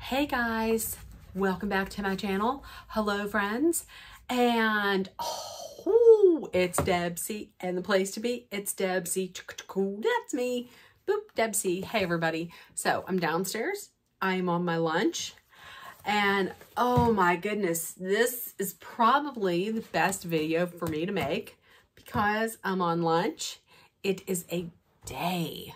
Hey guys, welcome back to my channel. Hello friends, and it's Debsy, and the place to be, it's Debsy. That's me. Boop, Debsy. Hey everybody. So I'm downstairs. I'm on my lunch, and oh my goodness, this is probably the best video for me to make because I'm on lunch. It is a day.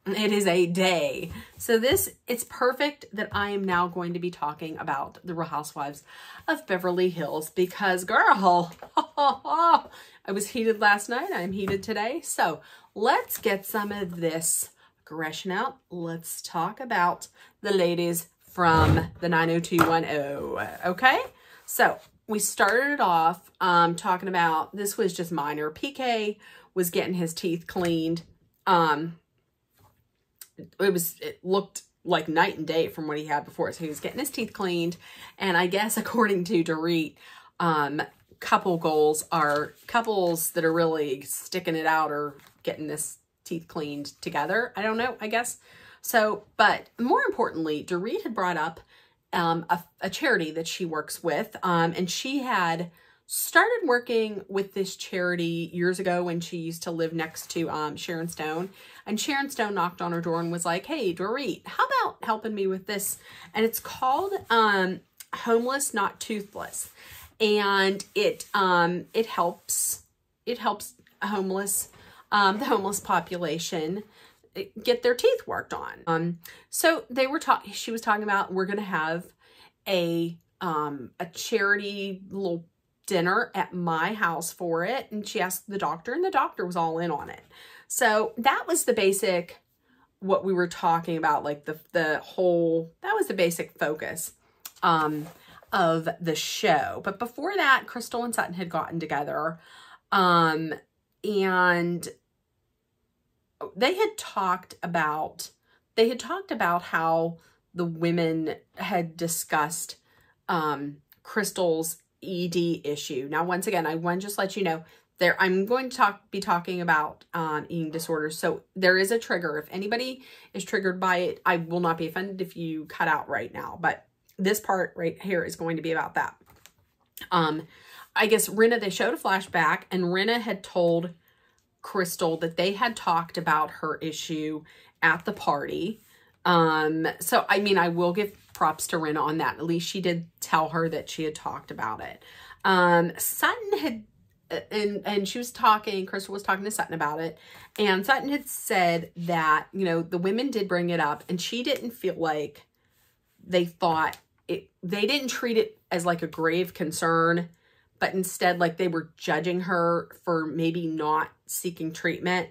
It is a day. So it's perfect that I am now going to be talking about the Real Housewives of Beverly Hills because, girl, I was heated last night. I'm heated today. So let's get some of this aggression out. Let's talk about the ladies from the 90210. Okay? So we started off talking about, this was just minor. PK was getting his teeth cleaned. It looked like night and day from what he had before. So he was getting his teeth cleaned. And I guess according to Dorit, couple goals are couples that are really sticking it out or getting this teeth cleaned together. I don't know, I guess. So, but more importantly, Dorit had brought up a charity that she works with. And she had started working with this charity years ago when she used to live next to Sharon Stone. And Sharon Stone knocked on her door and was like, hey, Dorit, how about helping me with this? And it's called Homeless Not Toothless. And it helps homeless, the homeless population get their teeth worked on. So she was talking about, we're going to have a charity little dinner at my house for it. And she asked the doctor, and the doctor was all in on it. So that was the basic, what we were talking about, like that was the basic focus of the show. But before that, Crystal and Sutton had gotten together and they had talked about how the women had discussed Crystal's ED issue. Now, once again, I want to just let you know I'm going to be talking about eating disorders. So there is a trigger. If anybody is triggered by it, I will not be offended if you cut out right now. But this part right here is going to be about that. I guess Rinna, they showed a flashback, and Rinna had told Crystal that they had talked about her issue at the party. So, I mean, I will give props to Rinna on that. At least she did tell her that she had talked about it. Sutton had, and she was talking, Crystal was talking to Sutton about it. And Sutton had said that, you know, the women did bring it up, and she didn't feel like they didn't treat it as like a grave concern, but instead like they were judging her for maybe not seeking treatment.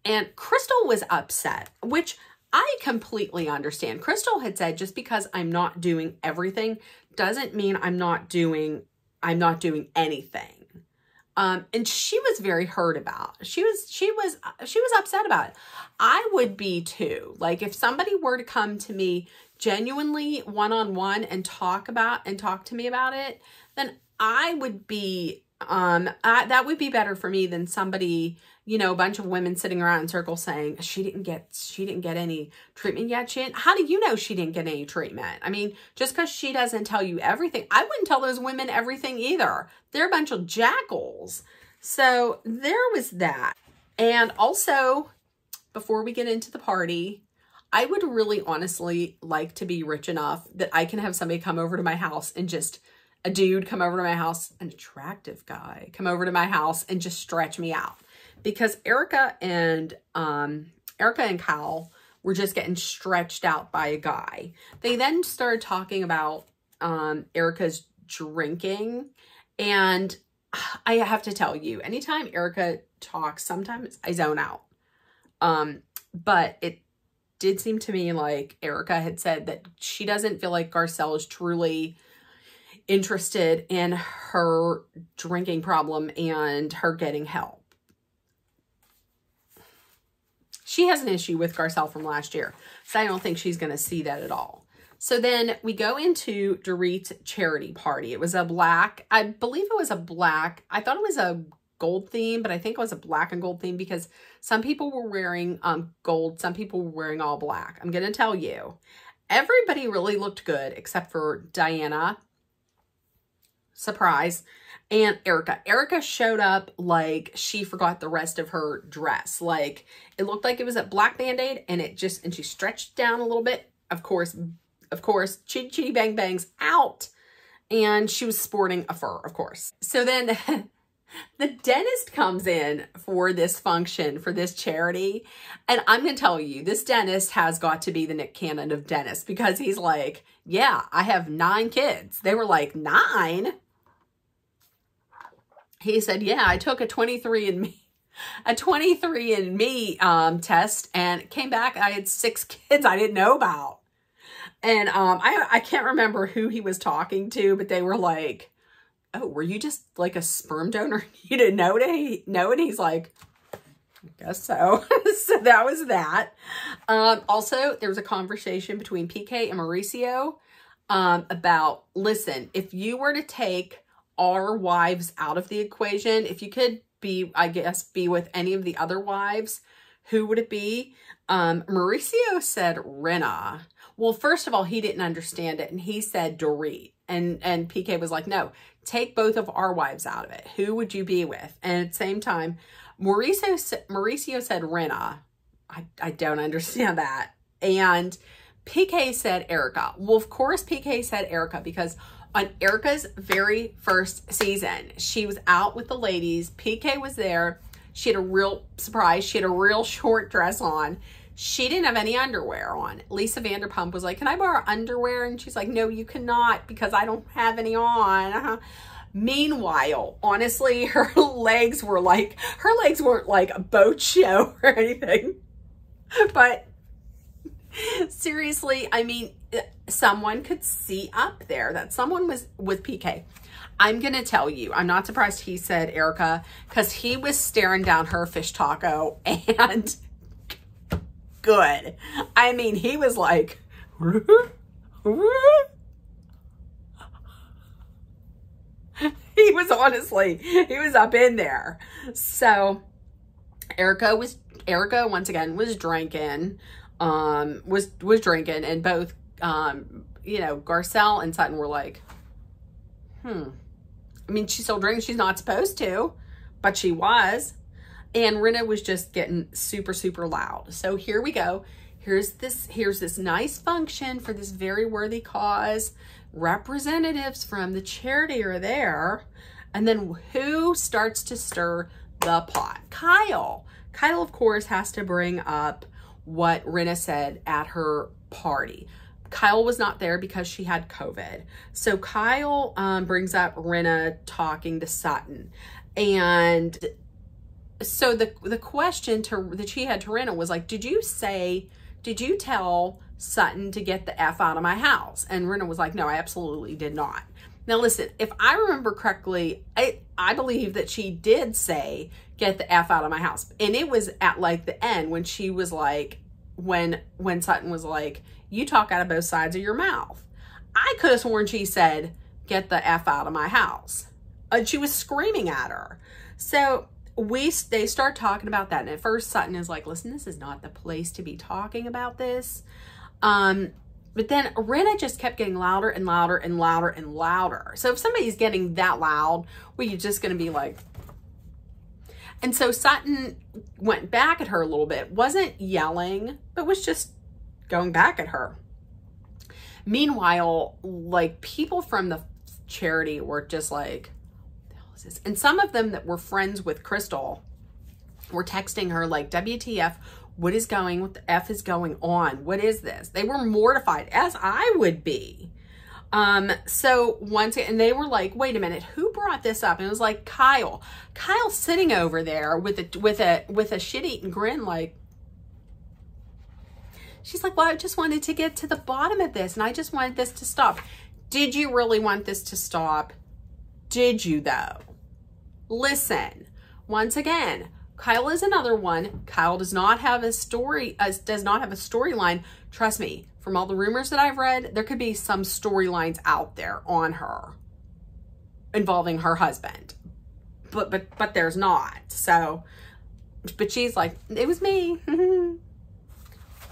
And Crystal was upset, which I completely understand. Crystal had said, just because I'm not doing everything doesn't mean I'm not doing anything. And she was very hurt about it. She was upset about it. I would be too. Like if somebody were to come to me genuinely one-on-one and talk to me about it, then I would be, that would be better for me than somebody, you know, a bunch of women sitting around in circles saying she didn't get any treatment yet. How do you know she didn't get any treatment? I mean, just because she doesn't tell you everything, I wouldn't tell those women everything either. They're a bunch of jackals. So there was that. And also, before we get into the party, I would really honestly like to be rich enough that I can have somebody come over to my house and just, a dude come over to my house, an attractive guy come over to my house and just stretch me out. Because Erica and Kyle were just getting stretched out by a guy. They then started talking about Erica's drinking. And I have to tell you, anytime Erica talks, sometimes I zone out. But it did seem to me like Erica had said that she doesn't feel like Garcelle is truly interested in her drinking problem and her getting help. She has an issue with Garcelle from last year, so I don't think she's going to see that at all. So then we go into Dorit's charity party. It was a black, I believe it was a black, I thought it was a gold theme, but I think it was a black and gold theme because some people were wearing gold, some people were wearing all black. I'm going to tell you. everybody really looked good except for Diana. Surprise. And Erica. Erica showed up like she forgot the rest of her dress. Like, it looked like it was a black Band-Aid, and she stretched down a little bit. Of course, chitty chitty bang bangs out. And she was sporting a fur, of course. So then the dentist comes in for this function, for this charity. And I'm going to tell you, this dentist has got to be the Nick Cannon of dentists, because he's like, yeah, I have 9 kids. They were like, 9? He said, yeah, I took a 23andMe test, and it came back. I had 6 kids I didn't know about. And I can't remember who he was talking to, but they were like, oh, were you just like a sperm donor? You didn't know it? And he's like, I guess so. So that was that. Also, there was a conversation between PK and Mauricio about, listen, if you were to take our wives out of the equation, if you could be, I guess, be with any of the other wives, who would it be? Mauricio said Rinna. Well, first of all, he didn't understand it, and he said Dorit. And PK was like, no, take both of our wives out of it. Who would you be with? And at the same time, Mauricio said Rinna. I don't understand that. And PK said Erica. Well, of course, PK said Erica, because on Erica's very first season, she was out with the ladies. PK was there. She had a real surprise. She had a real short dress on. She didn't have any underwear on. Lisa Vanderpump was like, can I borrow underwear? And she's like, no, you cannot, because I don't have any on. Meanwhile, honestly, her legs weren't like a boat show or anything. But seriously, I mean, someone could see up there that someone was with PK. I'm going to tell you, I'm not surprised he said Erica, because he was staring down her fish taco, and good. I mean, he was like, he was up in there. So Erica once again was drinking, and both, you know, Garcelle and Sutton were like, I mean, she's still drinking. She's not supposed to, but she was. And Rinna was just getting super, super loud. So here we go. Here's this nice function for this very worthy cause. Representatives from the charity are there. And then who starts to stir the pot? Kyle. Kyle, of course, has to bring up what Rinna said at her party. Kyle was not there because she had COVID. So Kyle brings up Rinna talking to Sutton. And so the question that she had to Rinna was like, did you tell Sutton to get the F out of my house? And Rinna was like, no, I absolutely did not. Now listen, if I remember correctly, I believe that she did say, get the F out of my house. And it was at like the end when she was like, when Sutton was like, you talk out of both sides of your mouth. I could have sworn she said, get the F out of my house. And she was screaming at her. So they start talking about that. And at first Sutton is like, listen, this is not the place to be talking about this. But then Rinna just kept getting louder and louder and louder and louder. So if somebody's getting that loud, well, you're just going to be like, and so Sutton went back at her a little bit, wasn't yelling, but was just going back at her. Meanwhile, like, people from the charity were just like, what the hell is this? And some of them that were friends with Crystal were texting her like, WTF, what is the F is going on? What is this? They were mortified, as I would be. So and they were like, wait a minute, who brought this up? And it was like, Kyle. Kyle's sitting over there with a shit-eating grin, like, she's like, well, I just wanted to get to the bottom of this, and I just wanted this to stop. Did you really want this to stop? Did you, though? Listen, once again, Kyle is another one. Kyle does not have a storyline. Trust me, from all the rumors that I've read, there could be some storylines out there on her involving her husband, but there's not. So, but she's like, it was me.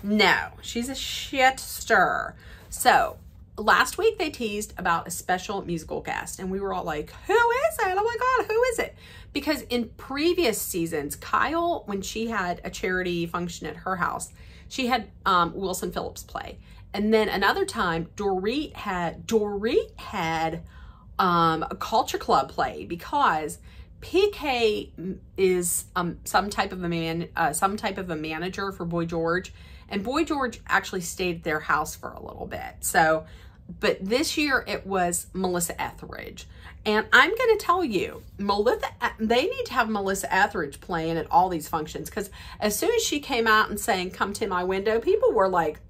No, she's a shitster. So last week they teased about a special musical guest, and we were all like, who is it? Oh my God, who is it? Because in previous seasons, Kyle, when she had a charity function at her house, she had Wilson Phillips play. And then another time, Dorit had a culture club play, because PK is some type of a manager for Boy George, and Boy George actually stayed at their house for a little bit. So, but this year it was Melissa Etheridge, and I'm going to tell you, they need to have Melissa Etheridge playing at all these functions, because as soon as she came out and saying "Come to my window," people were like,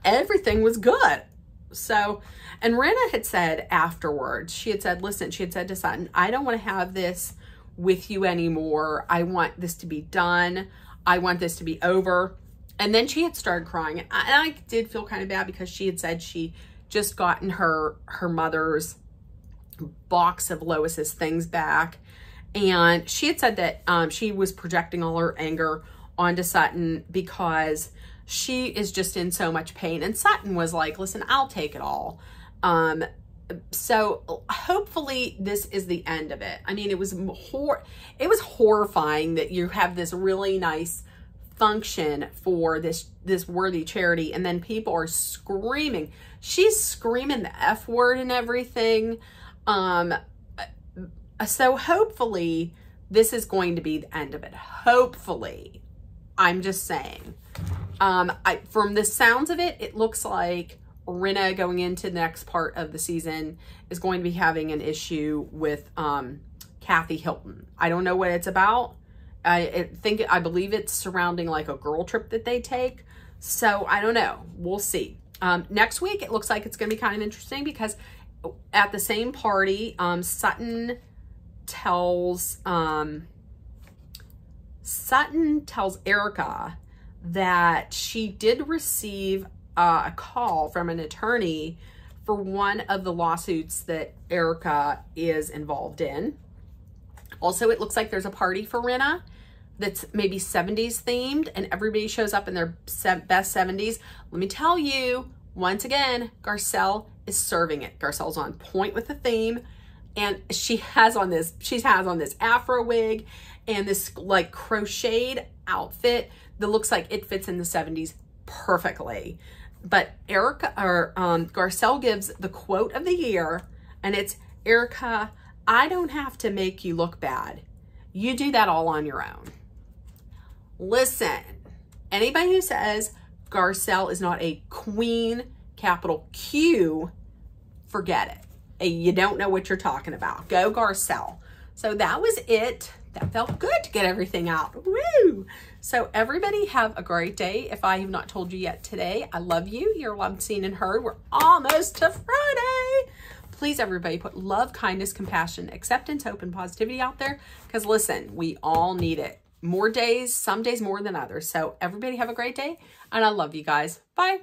everything was good. So, and Rinna had said afterwards, she had said, listen, she had said to Sutton, I don't want to have this with you anymore. I want this to be done. I want this to be over. And then she had started crying. And I did feel kind of bad, because she had said she just gotten her mother's box of Lois's things back. And she had said that she was projecting all her anger onto Sutton because she is just in so much pain. And Sutton was like, listen, I'll take it all. So hopefully this is the end of it. I mean, it was horrifying that you have this really nice function for this worthy charity, and then people are screaming. She's screaming the F word and everything. So hopefully this is going to be the end of it. Hopefully. I'm just saying. From the sounds of it, it looks like Rinna going into the next part of the season is going to be having an issue with Kathy Hilton. I don't know what it's about. I believe it's surrounding like a girl trip that they take. So I don't know. We'll see. Next week, it looks like it's going to be kind of interesting, because at the same party, Sutton tells Erica that she did receive a call from an attorney for one of the lawsuits that Erica is involved in. Also, it looks like there's a party for Rinna that's maybe 70s themed, and everybody shows up in their best 70s. Let me tell you, once again, Garcelle is serving it. Garcelle's on point with the theme, and she has on this afro wig and this like crocheted outfit that looks like it fits in the 70s perfectly. But Garcelle gives the quote of the year, and it's, Erica, I don't have to make you look bad. You do that all on your own. Listen, anybody who says Garcelle is not a queen, capital Q, forget it. You don't know what you're talking about. Go Garcelle. So that was it. That felt good to get everything out. Woo! So everybody have a great day. If I have not told you yet today, I love you. You're loved, seen, and heard. We're almost to Friday. Please, everybody, put love, kindness, compassion, acceptance, hope, and positivity out there. Because listen, we all need it. More days, some days more than others. So everybody have a great day. And I love you guys. Bye.